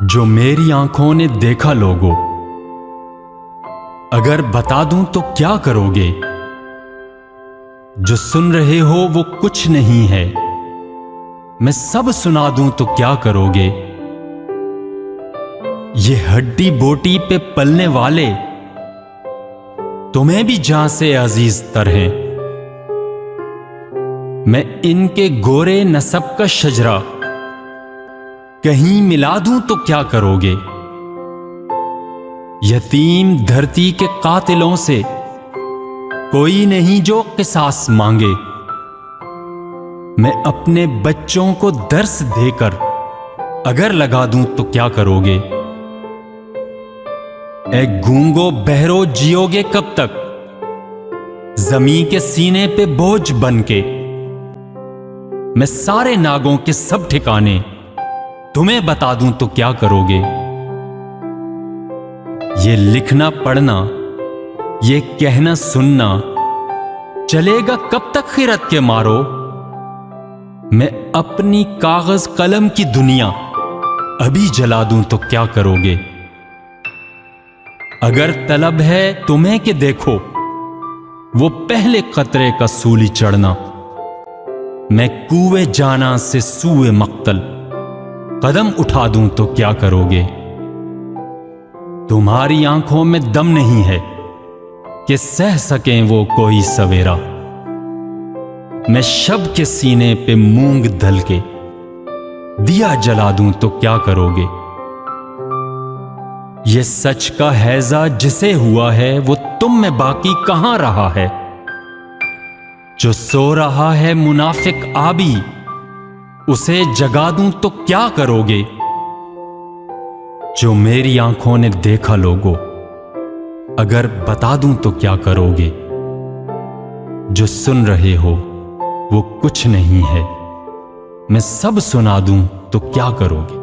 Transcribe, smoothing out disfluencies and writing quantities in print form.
جو میری آنکھوں نے دیکھا لوگو، اگر بتا دوں تو کیا کرو گے؟ جو سن رہے ہو وہ کچھ نہیں ہے، میں سب سنا دوں تو کیا کرو گے؟ یہ ہڈی بوٹی پہ پلنے والے تمہیں بھی جان سے عزیز تر ہیں۔ میں ان کے گورے نسب کا شجرہ کہیں ملا دوں تو کیا کرو گے؟ یتیم دھرتی کے قاتلوں سے کوئی نہیں جو قصاص مانگے۔ میں اپنے بچوں کو درس دے کر اگر لگا دوں تو کیا کرو گے؟ اے گونگو بہرو جیو گے کب تک زمیں کے سینے پہ بوجھ بن کے؟ میں سارے ناگوں کے سب ٹھکانے تمہیں بتا دوں تو کیا کرو گے؟ یہ لکھنا پڑھنا، یہ کہنا سننا چلے گا کب تک خیرت کے مارو؟ میں اپنی کاغذ قلم کی دنیا ابھی جلا دوں تو کیا کرو گے؟ اگر طلب ہے تمہیں کہ دیکھو وہ پہلے قطرے کا سولی چڑھنا، میں کوئے جانا سے سوئے مقتل قدم اٹھا دوں تو کیا کرو گے؟ تمہاری آنکھوں میں دم نہیں ہے کہ سہ سکیں وہ کوئی سویرا، میں شب کے سینے پہ مونگ دھل کے دیا جلا دوں تو کیا کرو گے؟ یہ سچ کا ہیضہ جسے ہوا ہے وہ تم میں باقی کہاں رہا ہے؟ جو سو رہا ہے منافق آبی اسے جگا دوں تو کیا کرو گے؟ جو میری آنکھوں نے دیکھا لوگو، اگر بتا دوں تو کیا کرو گے؟ جو سن رہے ہو وہ کچھ نہیں ہے، میں سب سنا دوں تو کیا کرو گے؟